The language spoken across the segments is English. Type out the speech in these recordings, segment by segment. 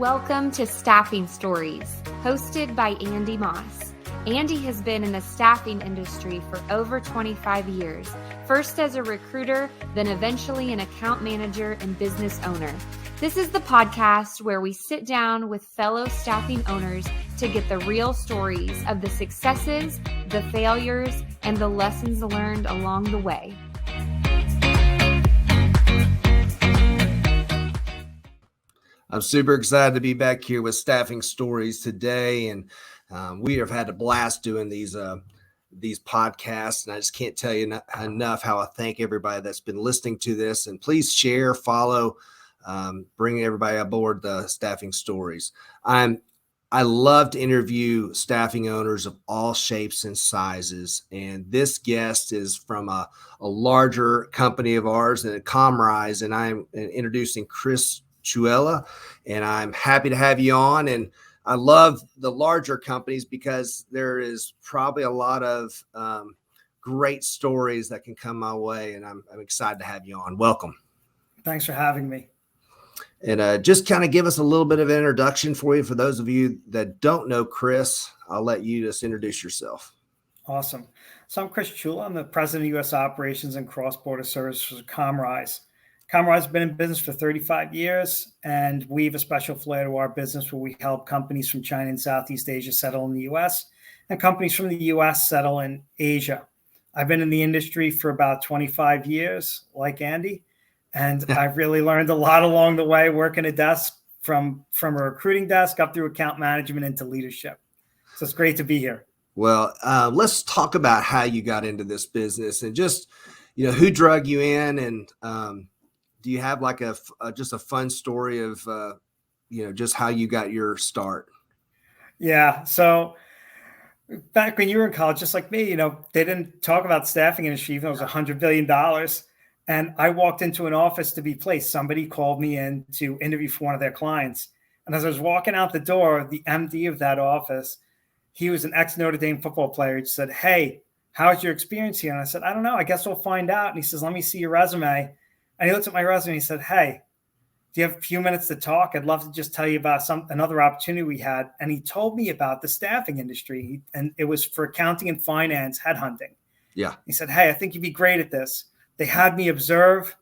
Welcome to Staffing Stories, hosted by Andy Moss. Andy has been in the staffing industry for over 25 years, first as a recruiter, then eventually an account manager and business owner. This is the podcast where we sit down with fellow staffing owners to get the real stories of the successes, the failures, and the lessons learned along the way. I'm super excited to be back here with Staffing Stories today, and we have had a blast doing these podcasts, and I just can't tell you enough how I thank everybody that's been listening to this. And please share, follow, bring everybody aboard the Staffing Stories. I love to interview staffing owners of all shapes and sizes, and this guest is from a larger company of ours, Comrise, and I'm introducing Chris Ciulla, and I'm happy to have you on. And I love the larger companies because there is probably a lot of great stories that can come my way, and I'm excited to have you on. Welcome. Thanks for having me. And just kind of give us a little bit of an introduction for you. For those of you that don't know Chris, I'll let you just introduce yourself. Awesome. So I'm Chris Ciulla. I'm the President of U.S. Operations and Cross-Border Services for Comrise. Comrise has been in business for 35 years, and we have a special flair to our business where we help companies from China and Southeast Asia settle in the U.S. and companies from the U.S. settle in Asia. I've been in the industry for about 25 years, like Andy, and I've really learned a lot along the way, working a desk from a recruiting desk up through account management into leadership. So it's great to be here. Well, let's talk about how you got into this business and just, who drug you in, and do you have like just a fun story of, just how you got your start? Yeah. So back when you were in college, just like me, they didn't talk about staffing industry, even though it was $100 billion. And I walked into an office to be placed. Somebody called me in to interview for one of their clients. And as I was walking out the door, the MD of that office, he was an ex-Notre Dame football player. He said, "Hey, how's your experience here?" And I said, "I don't know. I guess we'll find out." And he says, "Let me see your resume." And he looked at my resume and he said, "Hey, do you have a few minutes to talk? I'd love to just tell you about another opportunity we had." And he told me about the staffing industry, and it was for accounting and finance headhunting. Yeah. He said, "Hey, I think you'd be great at this." They had me observe.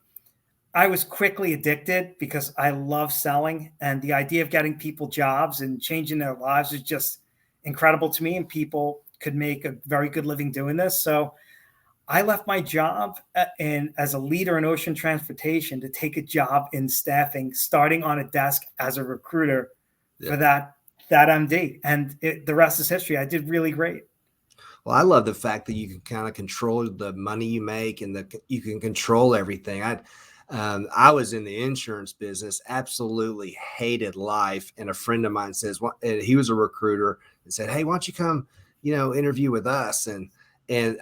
I was quickly addicted because I love selling, and the idea of getting people jobs and changing their lives is just incredible to me, and people could make a very good living doing this. So I left my job as a leader in ocean transportation to take a job in staffing, starting on a desk as a recruiter for that MD. And the rest is history. I did really great. Well, I love the fact that you can kind of control the money you make and that you can control everything. I was in the insurance business, absolutely hated life. And a friend of mine says, and he was a recruiter, and said, "Hey, why don't you come, interview with us?" And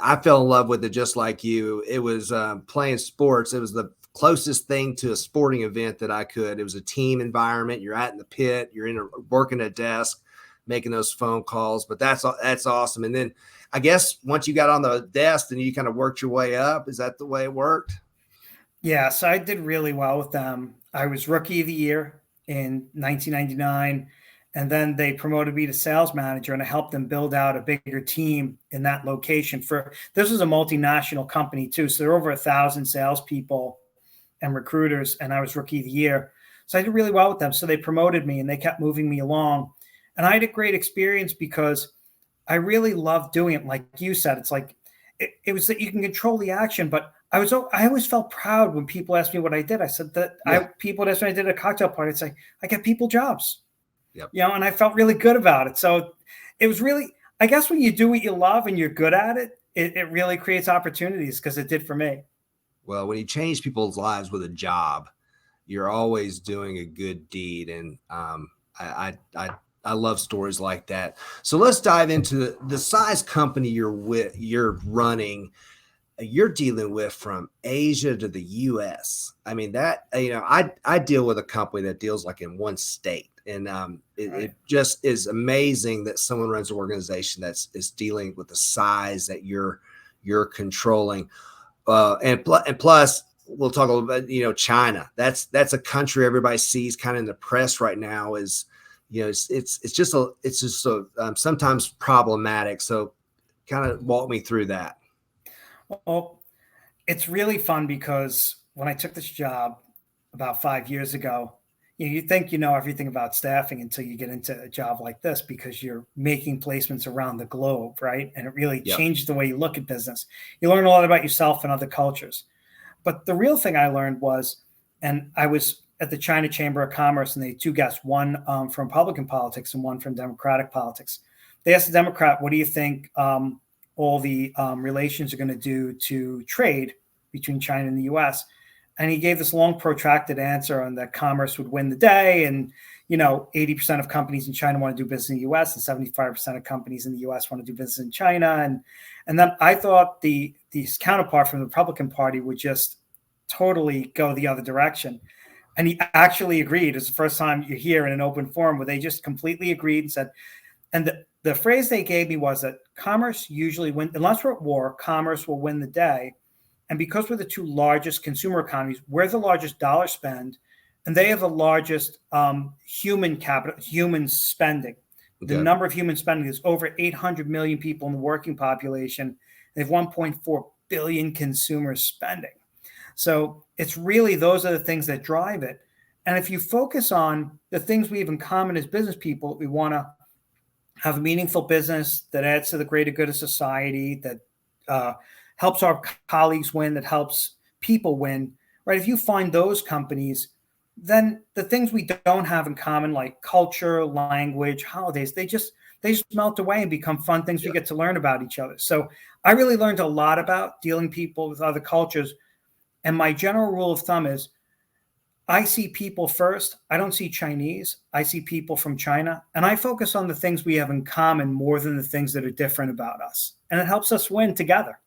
I fell in love with it just like you. It was playing sports. It was the closest thing to a sporting event that I could. It was a team environment. You're out in the pit. You're working a desk, making those phone calls. But that's awesome. And then I guess once you got on the desk, then you kind of worked your way up. Is that the way it worked? Yeah. So I did really well with them. I was Rookie of the Year in 1999. And then they promoted me to sales manager, and I helped them build out a bigger team in that location. This was a multinational company too. So there were over 1,000 salespeople and recruiters, and I was Rookie of the Year. So I did really well with them. So they promoted me and they kept moving me along. And I had a great experience because I really loved doing it. Like you said, it's like, it was that you can control the action, but I always felt proud when people asked me what I did. I said that people asked me what I did at a cocktail party. It's like, I get people jobs. Yep. And I felt really good about it. So it was really, I guess when you do what you love and you're good at it, it really creates opportunities, because it did for me. Well, when you change people's lives with a job, you're always doing a good deed. And I love stories like that. So let's dive into the size company you're running. You're dealing with from Asia to the U.S. I mean, that, I deal with a company that deals like in one state. And it just is amazing that someone runs an organization is dealing with the size that you're controlling. And plus, we'll talk a little bit, China. That's a country everybody sees kind of in the press right now is it's just sometimes problematic. So kind of walk me through that. Well, it's really fun because when I took this job about 5 years ago, you think you know everything about staffing until you get into a job like this because you're making placements around the globe, right? And it really Yep. changes the way you look at business. You learn a lot about yourself and other cultures. But the real thing I learned was, and I was at the China Chamber of Commerce, and they had two guests, one from Republican politics and one from Democratic politics. They asked the Democrat, what do you think all the relations are going to do to trade between China and the U.S.? And he gave this long, protracted answer on that commerce would win the day. And, 80% of companies in China want to do business in the U.S. and 75% of companies in the U.S. want to do business in China. And then I thought his counterpart from the Republican Party would just totally go the other direction. And he actually agreed. It's the first time you hear in an open forum where they just completely agreed and said, and the phrase they gave me was that commerce usually wins, unless we're at war, commerce will win the day. And because we're the two largest consumer economies, we're the largest dollar spend, and they have the largest human spending. The number of human spending is over 800 million people in the working population. They have 1.4 billion consumers spending. So it's really those are the things that drive it. And if you focus on the things we have in common as business people, we want to have a meaningful business that adds to the greater good of society, that helps our colleagues win, that helps people win, right? If you find those companies, then the things we don't have in common, like culture, language, holidays, they just melt away and become fun things we get to learn about each other. So I really learned a lot about dealing people with other cultures. And my general rule of thumb is I see people first. I don't see Chinese. I see people from China. And I focus on the things we have in common more than the things that are different about us. And it helps us win together.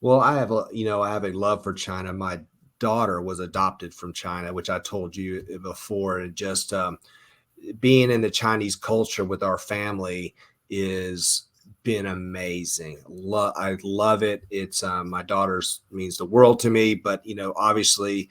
Well, I have a love for China. My daughter was adopted from China, which I told you before. And just being in the Chinese culture with our family is been amazing. I love it. It's my daughter's means the world to me, but obviously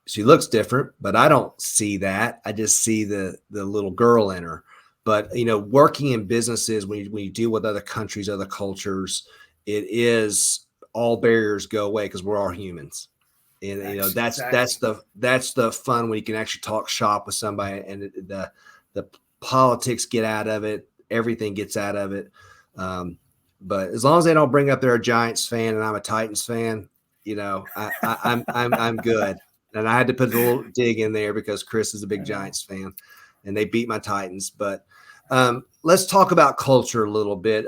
she looks different, but I don't see that. I just see the little girl in her. But working in businesses, when you deal with other countries, other cultures, it is all barriers go away because we're all humans. And that's the fun when you can actually talk shop with somebody and the politics get out of it. Everything gets out of it. But as long as they don't bring up they're a Giants fan and I'm a Titans fan, I'm good. And I had to put a little dig in there because Chris is a big Giants fan and they beat my Titans. But let's talk about culture a little bit.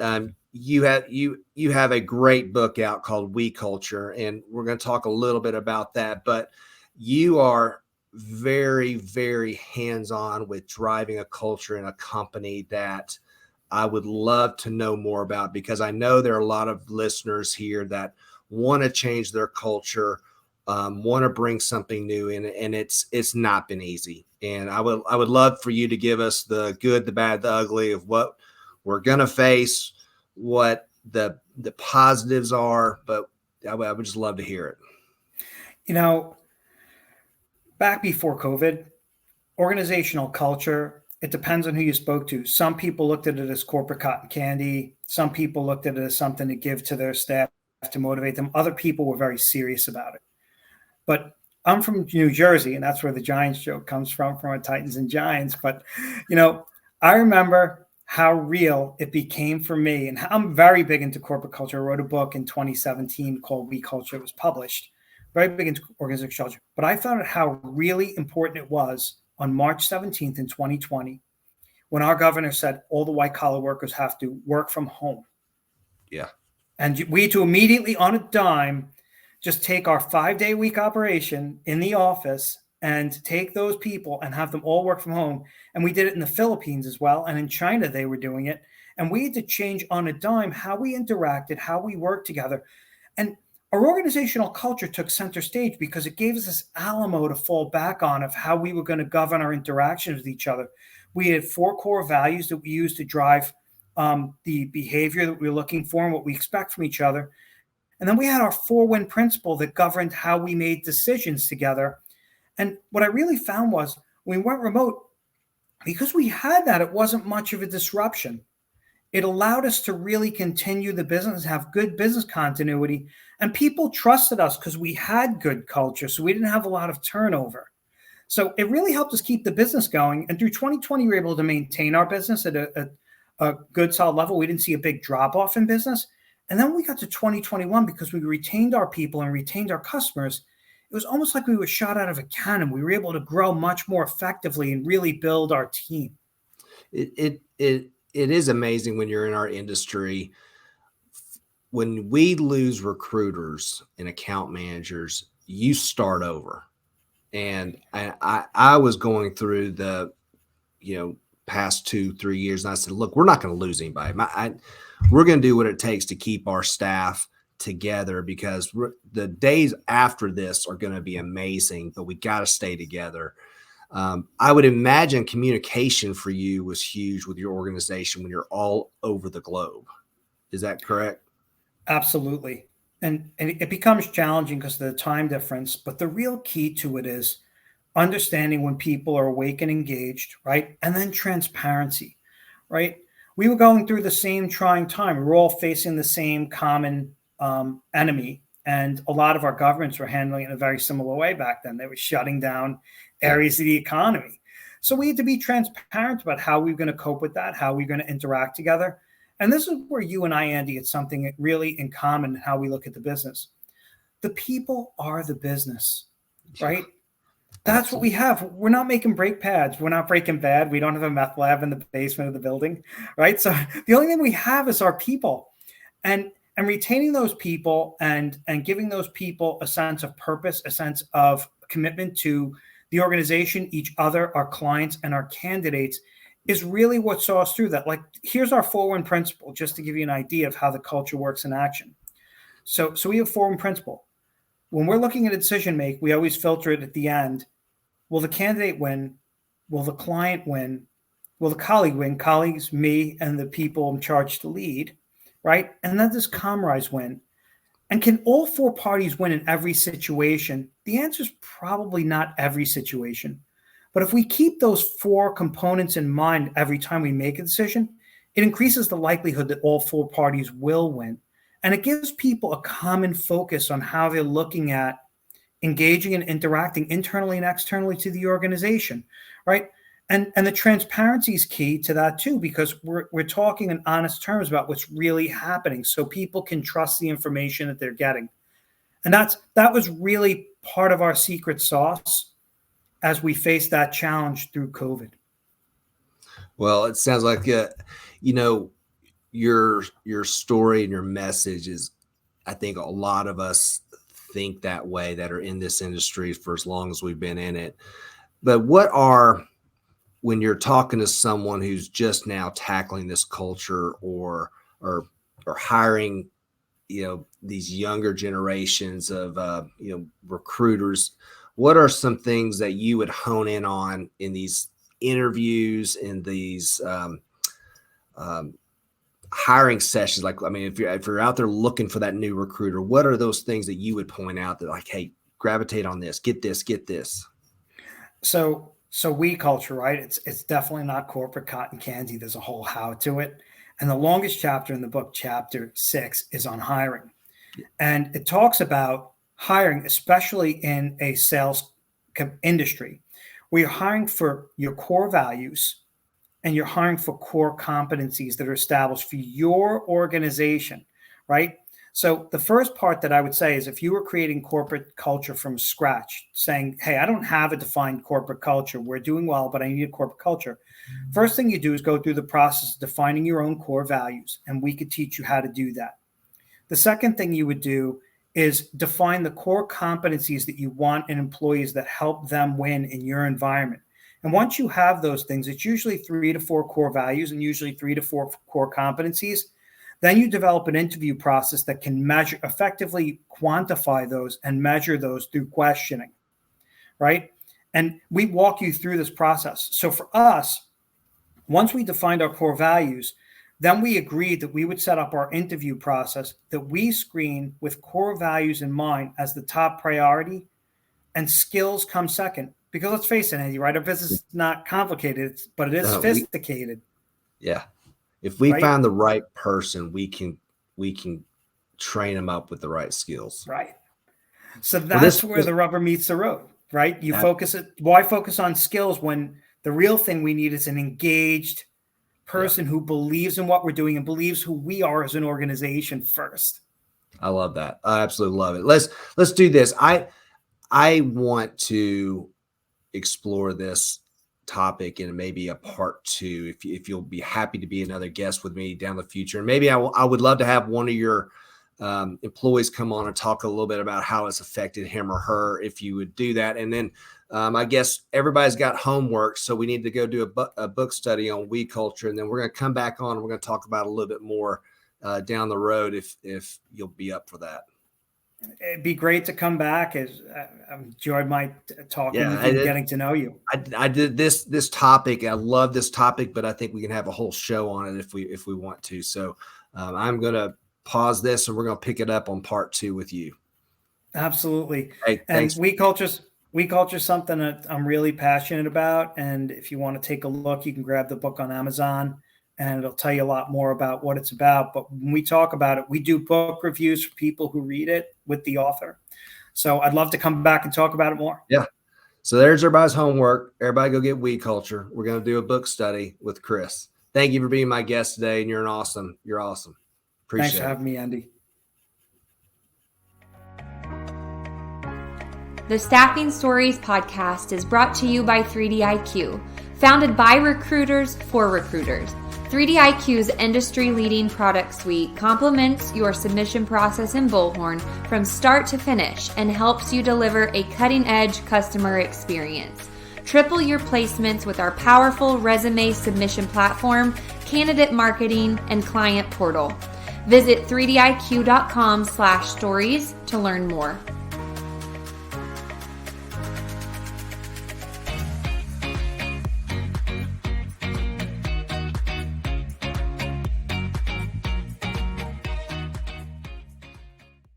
You have a great book out called We Culture, and we're going to talk a little bit about that. But you are very, very hands-on with driving a culture in a company that I would love to know more about, because I know there are a lot of listeners here that want to change their culture, want to bring something new in, and it's not been easy. And I would love for you to give us the good, the bad, the ugly of what we're going to face, what the positives are, but I would just love to hear it. Back before COVID, organizational culture, it depends on who you spoke to. Some people looked at it as corporate cotton candy. Some people looked at it as something to give to their staff to motivate them. Other people were very serious about it. But I'm from New Jersey, and that's where the Giants joke comes from our Titans and Giants. But, I remember how real it became for me. And I'm very big into corporate culture. I wrote a book in 2017 called We Culture. It was published. Very big into organizational culture. But I found out how really important it was on March 17th in 2020, when our governor said all the white-collar workers have to work from home. Yeah. And we had to immediately, on a dime, just take our 5-day-a-week operation in the office and take those people and have them all work from home. And we did it in the Philippines as well. And in China, they were doing it. And we had to change on a dime how we interacted, how we worked together. And our organizational culture took center stage because it gave us this Alamo to fall back on of how we were going to govern our interactions with each other. We had 4 core values that we used to drive the behavior that we were looking for and what we expect from each other. And then we had our 4-win principle that governed how we made decisions together. And what I really found was when we went remote, because we had that, it wasn't much of a disruption. It allowed us to really continue the business, have good business continuity, and people trusted us because we had good culture. So we didn't have a lot of turnover. So it really helped us keep the business going. And through 2020, we were able to maintain our business at a good, solid level. We didn't see a big drop off in business. And then we got to 2021, because we retained our people and retained our customers. It was almost like we were shot out of a cannon. We were able to grow much more effectively and really build our team. It is amazing when you're in our industry. When we lose recruiters and account managers, you start over. And I was going through the, past 2-3 years, and I said, look, we're not going to lose anybody. We're going to do what it takes to keep our staff together, because the days after this are going to be amazing, but we got to stay together. I would imagine communication for you was huge with your organization when you're all over the globe. Is that correct? Absolutely. And it becomes challenging because of the time difference. But the real key to it is understanding when people are awake and engaged, right? And then transparency, right? We were going through the same trying time. We were all facing the same common enemy. And a lot of our governments were handling it in a very similar way back then. They were shutting down areas of the economy. So we had to be transparent about how we were going to cope with that, how we were going to interact together. And this is where you and I, Andy, it's something really in common in how we look at the business. The people are the business, right? That's what we have. We're not making brake pads. We're not Breaking Bad. We don't have a meth lab in the basement of the building, right? So the only thing we have is our people. And retaining those people and giving those people a sense of purpose, a sense of commitment to the organization, each other, our clients, and our candidates is really what saw us through that. Like, here's our 4-1 principle, just to give you an idea of how the culture works in action. So we have 4-1 principle. When we're looking at a decision make, we always filter it at the end. Will the candidate win? Will the client win? Will the colleague win? Colleagues, me, and the people I'm charged to lead, right? And then does Comrise win? And can all 4 parties win in every situation? The answer is probably not every situation. But if we keep those 4 components in mind every time we make a decision, it increases the likelihood that all 4 parties will win. And it gives people a common focus on how they're looking at engaging and interacting internally and externally to the organization, right? And the transparency is key to that too, because we're talking in honest terms about what's really happening, so people can trust the information that they're getting. And that was really part of our secret sauce as we faced that challenge through COVID. Well, it sounds like your story and your message is, I think a lot of us think that way that are in this industry for as long as we've been in it. But when you're talking to someone who's just now tackling this culture or hiring, these younger generations of, recruiters, what are some things that you would hone in on in these interviews, in these hiring sessions? Like, I mean, if you're out there looking for that new recruiter, what are those things that you would point out that, like, hey, gravitate on this, get this? So we culture, right? It's definitely not corporate cotton candy. There's a whole how to it. And the longest chapter in the book, chapter 6, is on hiring. And it talks about hiring, especially in a sales industry, where you're hiring for your core values and you're hiring for core competencies that are established for your organization, right? So the first part that I would say is, if you were creating corporate culture from scratch, saying, hey, I don't have a defined corporate culture. We're doing well, but I need a corporate culture. First thing you do is go through the process of defining your own core values, and we could teach you how to do that. The second thing you would do is define the core competencies that you want in employees that help them win in your environment. And once you have those things, it's usually 3 to 4 core values and usually 3 to 4 core competencies. Then you develop an interview process that can effectively quantify those and measure those through questioning, right? And we walk you through this process. So for us, once we defined our core values, then we agreed that we would set up our interview process that we screen with core values in mind as the top priority, and skills come second. Because let's face it, Andy, right? Our business is not complicated, but it is sophisticated. If we find the right person, we can train them up with the right skills. Right. So that's where the rubber meets the road, right? Why focus on skills when the real thing we need is an engaged person who believes in what we're doing and believes who we are as an organization first. I love that. I absolutely love it. Let's do this. I want to explore this topic in maybe a part 2, if you'll be happy to be another guest with me down the future. And maybe I would love to have one of your employees come on and talk a little bit about how it's affected him or her, if you would do that. And then I guess everybody's got homework, so we need to go do a book study on we culture, and then we're going to come back on and we're going to talk about a little bit more down the road if you'll be up for that. It'd be great to come back. I've enjoyed my talking with you, getting to know you. I did this topic. I love this topic, but I think we can have a whole show on it if we want to. So I'm going to pause this and we're going to pick it up on part 2 with you. Absolutely. Hey, and we culture is something that I'm really passionate about. And if you want to take a look, you can grab the book on Amazon and it'll tell you a lot more about what it's about. But when we talk about it, we do book reviews for people who read it with the author. So I'd love to come back and talk about it more. Yeah. So there's everybody's homework. Everybody go get We Culture. We're going to do a book study with Chris. Thank you for being my guest today. And you're awesome. Appreciate Thanks for having me, Andy. The Staffing Stories podcast is brought to you by 3DIQ, founded by recruiters for recruiters. 3DIQ's industry-leading product suite complements your submission process in Bullhorn from start to finish and helps you deliver a cutting-edge customer experience. Triple your placements with our powerful resume submission platform, candidate marketing, and client portal. Visit 3diq.com/stories to learn more.